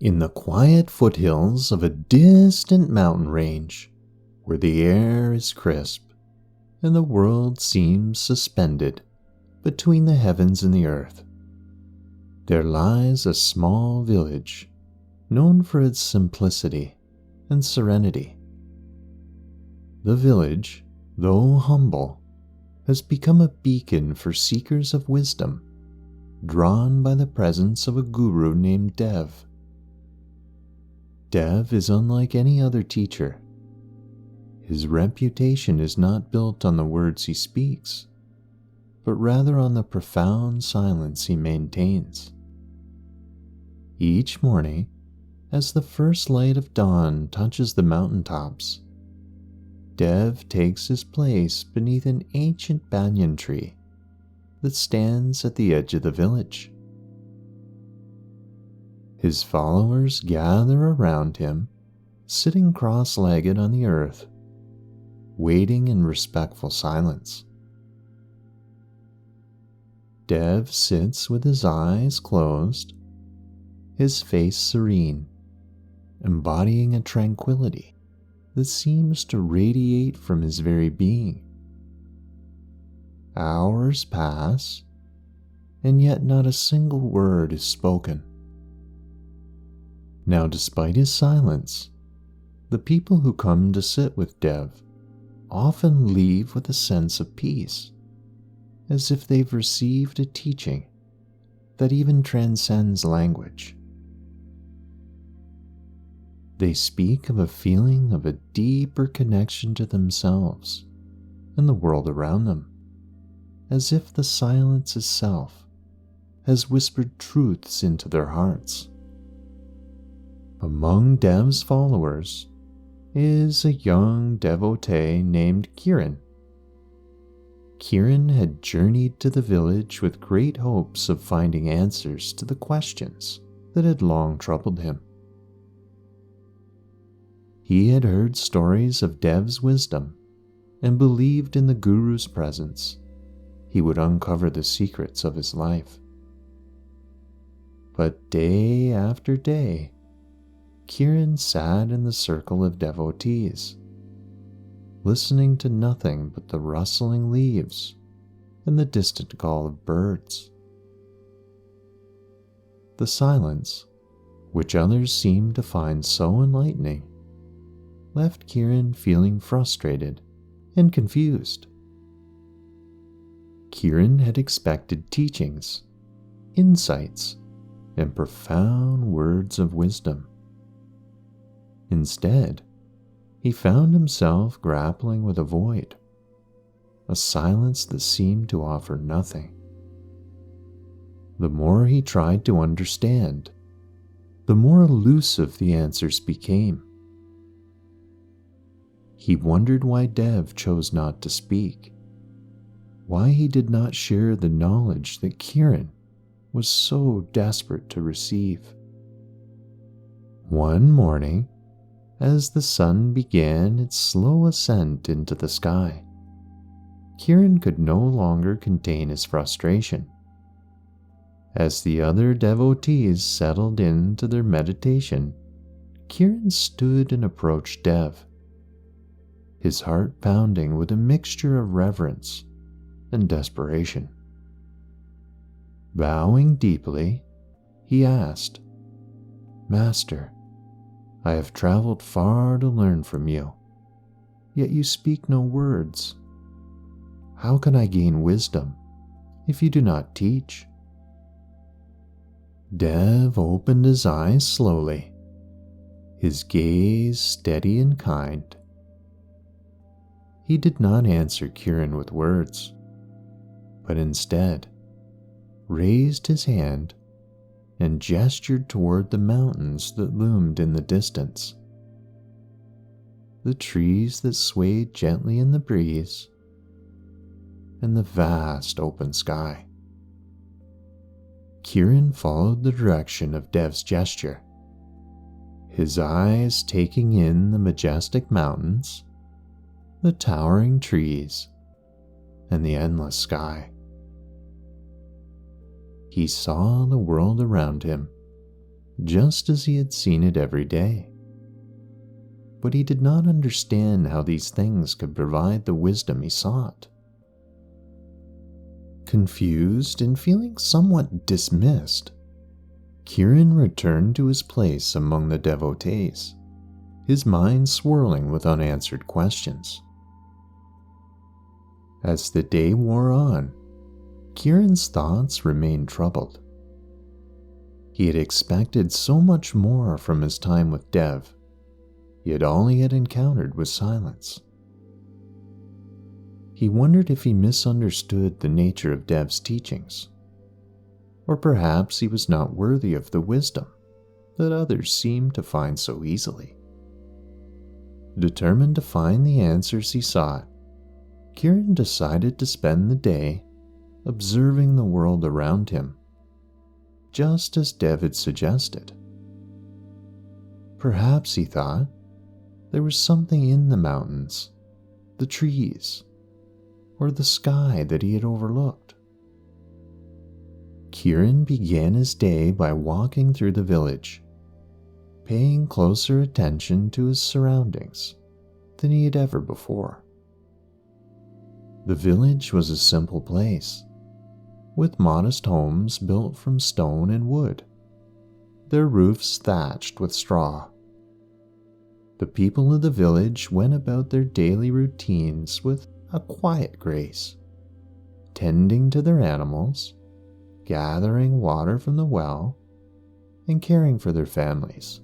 In the quiet foothills of a distant mountain range, where the air is crisp and the world seems suspended between the heavens and the earth, there lies a small village known for its simplicity and serenity. The village, though humble, has become a beacon for seekers of wisdom, drawn by the presence of a guru named Dev. Dev is unlike any other teacher. His reputation is not built on the words he speaks, but rather on the profound silence he maintains. Each morning, as the first light of dawn touches the mountaintops, Dev takes his place beneath an ancient banyan tree that stands at the edge of the village. His followers gather around him, sitting cross-legged on the earth, waiting in respectful silence. Dev sits with his eyes closed, his face serene, embodying a tranquility that seems to radiate from his very being. Hours pass, and yet not a single word is spoken. Now, despite his silence, the people who come to sit with Dev often leave with a sense of peace, as if they've received a teaching that even transcends language. They speak of a feeling of a deeper connection to themselves and the world around them, as if the silence itself has whispered truths into their hearts. Among Dev's followers is a young devotee named Kiran. Kiran had journeyed to the village with great hopes of finding answers to the questions that had long troubled him. He had heard stories of Dev's wisdom and believed in the Guru's presence he would uncover the secrets of his life. But day after day, Kiran sat in the circle of devotees, listening to nothing but the rustling leaves and the distant call of birds. The silence, which others seemed to find so enlightening, left Kiran feeling frustrated and confused. Kiran had expected teachings, insights, and profound words of wisdom. Instead, he found himself grappling with a void, a silence that seemed to offer nothing. The more he tried to understand, the more elusive the answers became. He wondered why Dev chose not to speak, why he did not share the knowledge that Kiran was so desperate to receive. One morning, as the sun began its slow ascent into the sky, Kiran could no longer contain his frustration. As the other devotees settled into their meditation, Kiran stood and approached Dev, his heart pounding with a mixture of reverence and desperation. Bowing deeply, he asked, "Master, I have traveled far to learn from you, yet you speak no words. How can I gain wisdom if you do not teach?" Dev opened his eyes slowly, his gaze steady and kind. He did not answer Kiran with words, but instead raised his hand and gestured toward the mountains that loomed in the distance, the trees that swayed gently in the breeze, and the vast open sky. Kiran followed the direction of Dev's gesture, his eyes taking in the majestic mountains, the towering trees, and the endless sky. He saw the world around him just as he had seen it every day. But he did not understand how these things could provide the wisdom he sought. Confused and feeling somewhat dismissed, Kiran returned to his place among the devotees, his mind swirling with unanswered questions. As the day wore on, Kiran's thoughts remained troubled. He had expected so much more from his time with Dev, yet all he had encountered was silence. He wondered if he misunderstood the nature of Dev's teachings, or perhaps he was not worthy of the wisdom that others seemed to find so easily. Determined to find the answers he sought, Kiran decided to spend the day observing the world around him, just as Dev had suggested. Perhaps, he thought, there was something in the mountains, the trees, or the sky that he had overlooked. Kiran began his day by walking through the village, paying closer attention to his surroundings than he had ever before. The village was a simple place, with modest homes built from stone and wood, their roofs thatched with straw. The people of the village went about their daily routines with a quiet grace, tending to their animals, gathering water from the well, and caring for their families.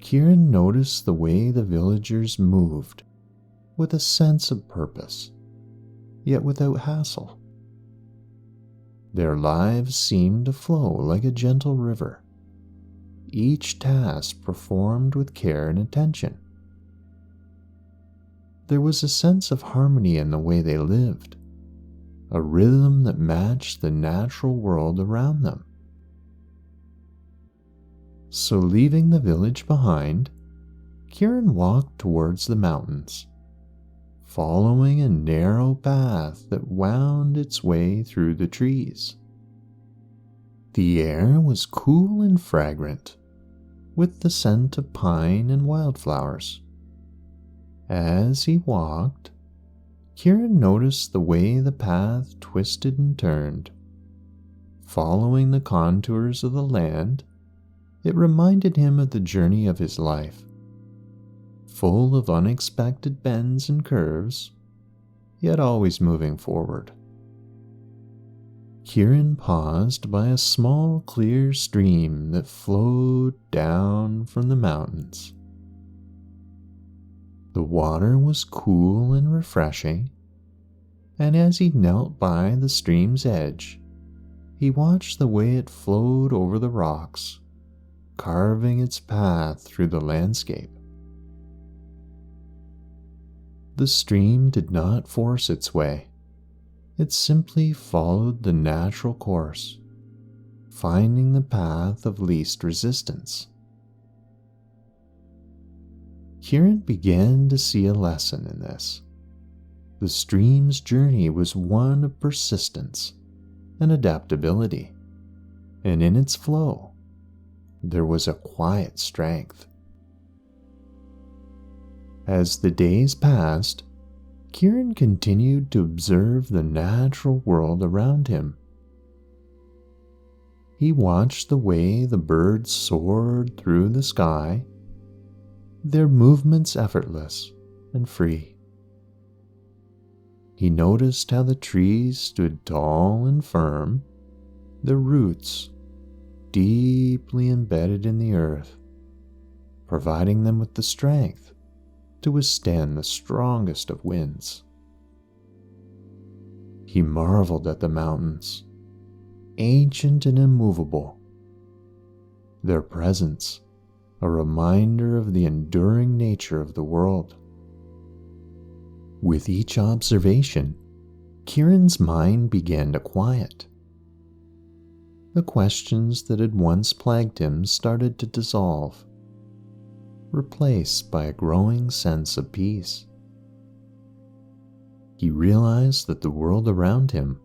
Kiran noticed the way the villagers moved with a sense of purpose, yet without hassle. Their lives seemed to flow like a gentle river, each task performed with care and attention. There was a sense of harmony in the way they lived, a rhythm that matched the natural world around them. So, leaving the village behind, Kiran walked towards the mountains, following a narrow path that wound its way through the trees. The air was cool and fragrant, with the scent of pine and wildflowers. As he walked, Kiran noticed the way the path twisted and turned. Following the contours of the land, it reminded him of the journey of his life, full of unexpected bends and curves, yet always moving forward. Kiran paused by a small, clear stream that flowed down from the mountains. The water was cool and refreshing, and as he knelt by the stream's edge, he watched the way it flowed over the rocks, carving its path through the landscape. The stream did not force its way. It simply followed the natural course, finding the path of least resistance. Kiran began to see a lesson in this. The stream's journey was one of persistence and adaptability, and in its flow, there was a quiet strength. As the days passed, Kiran continued to observe the natural world around him. He watched the way the birds soared through the sky, their movements effortless and free. He noticed how the trees stood tall and firm, their roots deeply embedded in the earth, providing them with the strength to withstand the strongest of winds. He marveled at the mountains, ancient and immovable, their presence a reminder of the enduring nature of the world. With each observation, Kiran's mind began to quiet. The questions that had once plagued him started to dissolve, replaced by a growing sense of peace. He realized that the world around him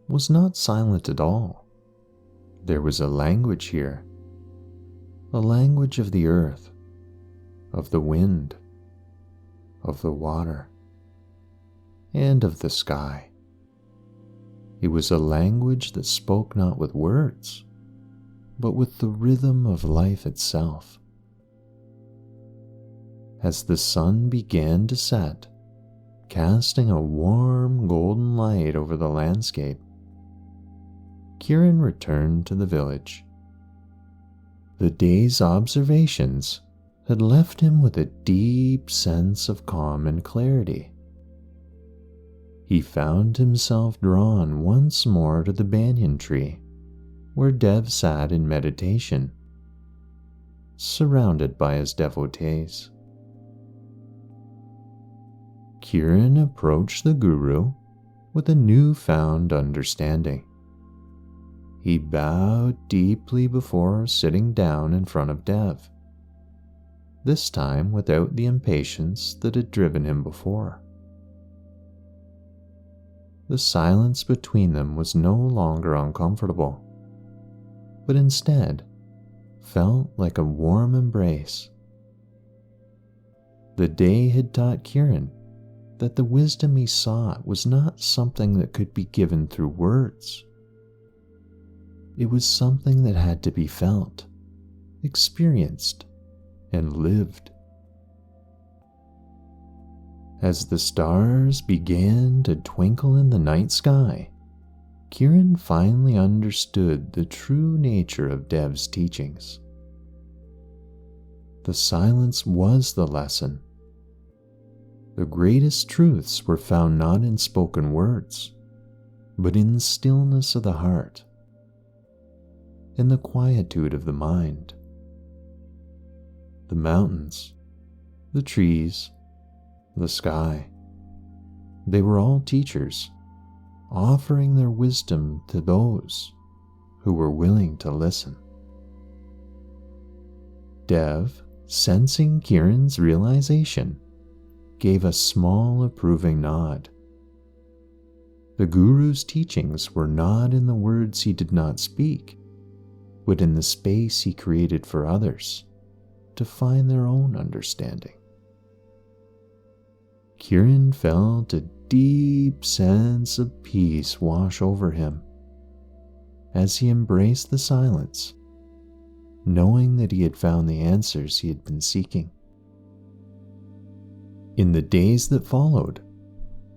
was not silent at all, There was a language here, a language of the earth, of the wind, of the water, and of the sky. It was a language that spoke not with words, but with the rhythm of life itself. As the sun began to set, casting a warm golden light over the landscape, Kiran returned to the village. The day's observations had left him with a deep sense of calm and clarity. He found himself drawn once more to the banyan tree, where Dev sat in meditation, surrounded by his devotees. Kiran approached the Guru with a newfound understanding. He bowed deeply before sitting down in front of Dev, this time without the impatience that had driven him before. The silence between them was no longer uncomfortable, but instead felt like a warm embrace. The day had taught Kiran that the wisdom he sought was not something that could be given through words. It was something that had to be felt, experienced, and lived. As the stars began to twinkle in the night sky, Kiran finally understood the true nature of Dev's teachings. The silence was the lesson. The greatest truths were found not in spoken words, but in the stillness of the heart, in the quietude of the mind. The mountains, the trees, the sky, they were all teachers, offering their wisdom to those who were willing to listen. Dev, sensing Kiran's realization, gave a small approving nod. The Guru's teachings were not in the words he did not speak, but in the space he created for others to find their own understanding. Kiran felt a deep sense of peace wash over him as he embraced the silence, knowing that he had found the answers he had been seeking. In the days that followed,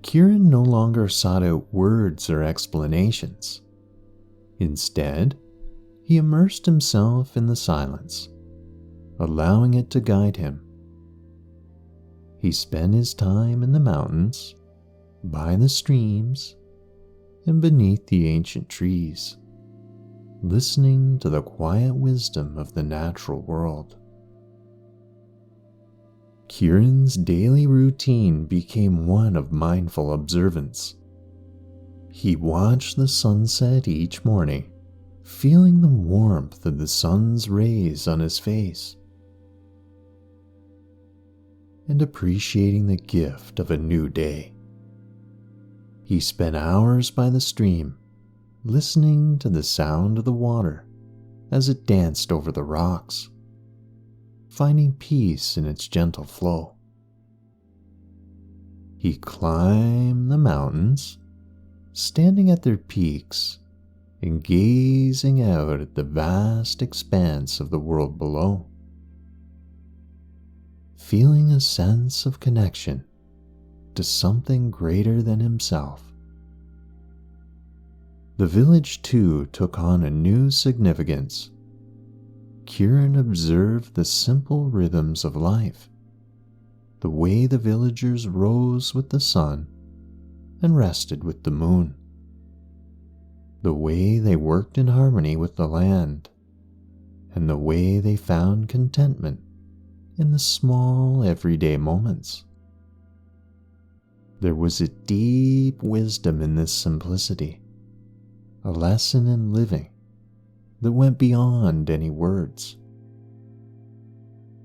Kiran no longer sought out words or explanations. Instead, he immersed himself in the silence, allowing it to guide him. He spent his time in the mountains, by the streams, and beneath the ancient trees, listening to the quiet wisdom of the natural world. Kiran's daily routine became one of mindful observance. He watched the sunset each morning, feeling the warmth of the sun's rays on his face, and appreciating the gift of a new day. He spent hours by the stream, listening to the sound of the water as it danced over the rocks, finding peace in its gentle flow. He climbed the mountains, standing at their peaks and gazing out at the vast expanse of the world below, feeling a sense of connection to something greater than himself. The village too took on a new significance. Kiran observed the simple rhythms of life, the way the villagers rose with the sun and rested with the moon, the way they worked in harmony with the land, and the way they found contentment in the small everyday moments. There was a deep wisdom in this simplicity, a lesson in living that went beyond any words.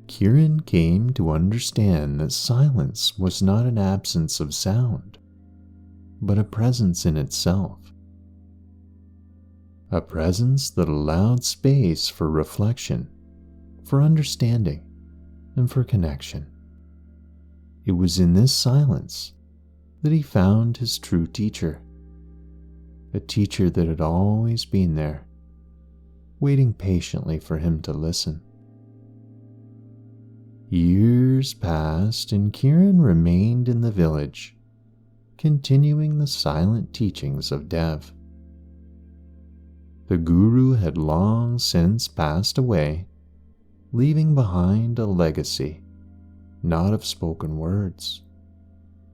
Kiran came to understand that silence was not an absence of sound, but a presence in itself, a presence that allowed space for reflection, for understanding, and for connection. It was in this silence that he found his true teacher, a teacher that had always been there, waiting patiently for him to listen. Years passed and Kiran remained in the village, continuing the silent teachings of Dev. The guru had long since passed away, leaving behind a legacy, not of spoken words,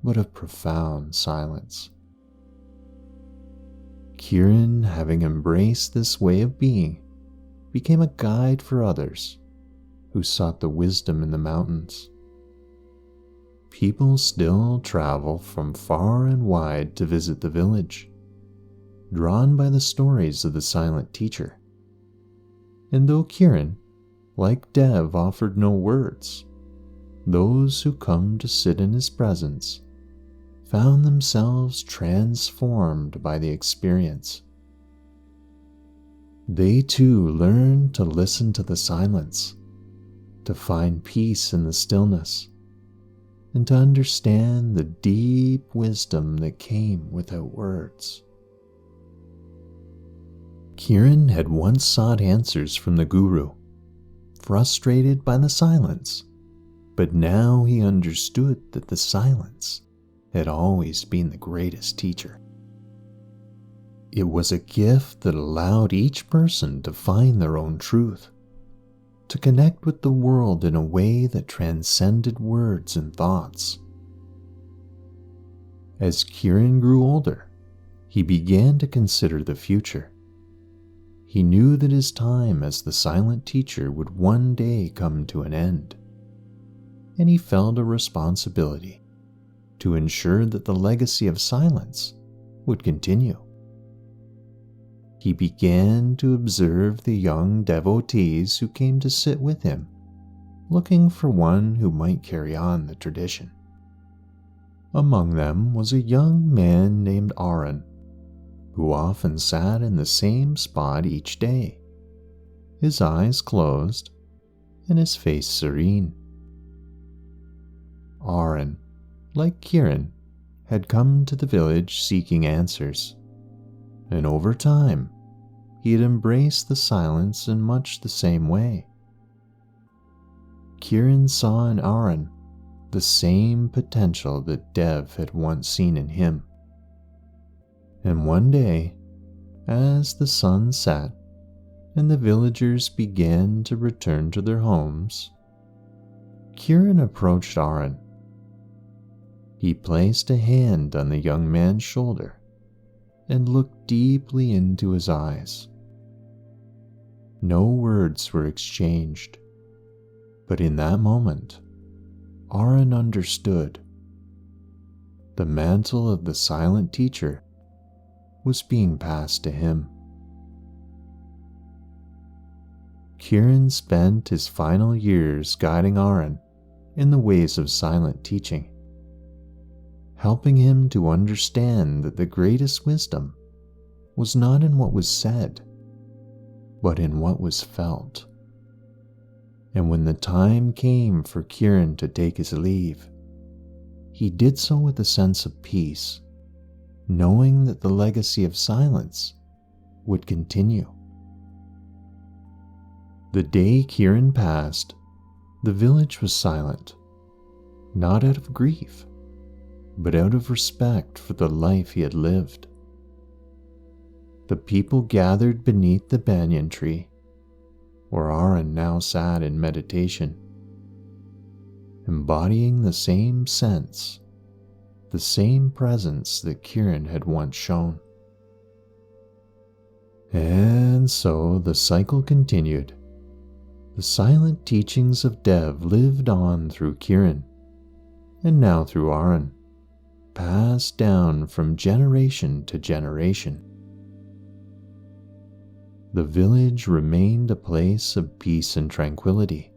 but of profound silence. Kiran, having embraced this way of being, became a guide for others who sought the wisdom in the mountains. People still travel from far and wide to visit the village, drawn by the stories of the silent teacher. And though Kiran, like Dev, offered no words, those who come to sit in his presence found themselves transformed by the experience. They too learned to listen to the silence, to find peace in the stillness, and to understand the deep wisdom that came without words. Kiran had once sought answers from the guru, frustrated by the silence, but now he understood that the silence had always been the greatest teacher. It was a gift that allowed each person to find their own truth, to connect with the world in a way that transcended words and thoughts. As Kiran grew older, he began to consider the future. He knew that his time as the silent teacher would one day come to an end, and he felt a responsibility to ensure that the legacy of silence would continue. He began to observe the young devotees who came to sit with him, looking for one who might carry on the tradition. Among them was a young man named Aaron, who often sat in the same spot each day, his eyes closed and his face serene. Aaron, like Kiran, had come to the village seeking answers, and over time, he had embraced the silence in much the same way. Kiran saw in Aaron the same potential that Dev had once seen in him. And one day, as the sun set and the villagers began to return to their homes, Kiran approached Aaron. He placed a hand on the young man's shoulder and looked deeply into his eyes. No words were exchanged, but in that moment, Aaron understood. The mantle of the silent teacher was being passed to him. Kiran spent his final years guiding Aaron in the ways of silent teaching, helping him to understand that the greatest wisdom was not in what was said, but in what was felt. And when the time came for Kiran to take his leave, he did so with a sense of peace, knowing that the legacy of silence would continue. The day Kiran passed, the village was silent, not out of grief, but out of respect for the life he had lived. The people gathered beneath the banyan tree, where Aaron now sat in meditation, embodying the same sense, the same presence that Kiran had once shown. And so the cycle continued. The silent teachings of Dev lived on through Kiran, and now through Aaron, passed down from generation to generation. The village remained a place of peace and tranquility,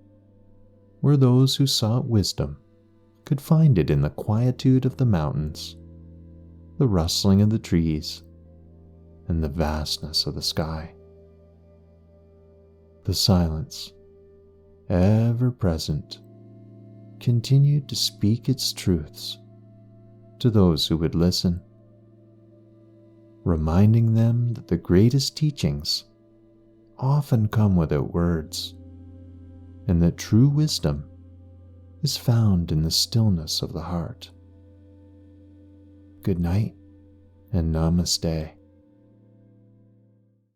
where those who sought wisdom could find it in the quietude of the mountains, the rustling of the trees, and the vastness of the sky. The silence, ever present, continued to speak its truths to those who would listen, reminding them that the greatest teachings often come without words, and that true wisdom is found in the stillness of the heart. Good night and namaste.